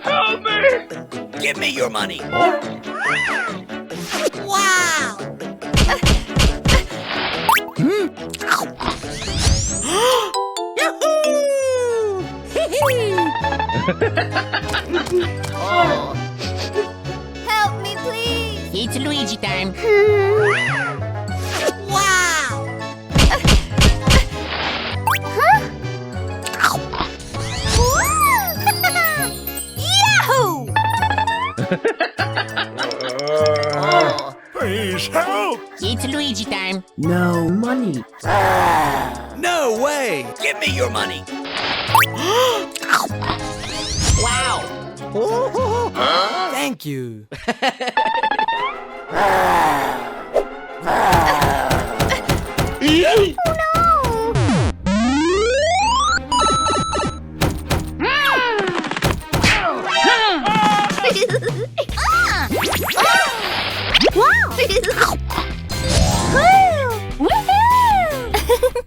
Help me! Give me your money. Wow! Oh, Help me, please! it's Luigi time. Wow! Yahoo! Oh, Please help! it's Luigi time. No money. No way! Give me your money. Wow. Thank you. Wow!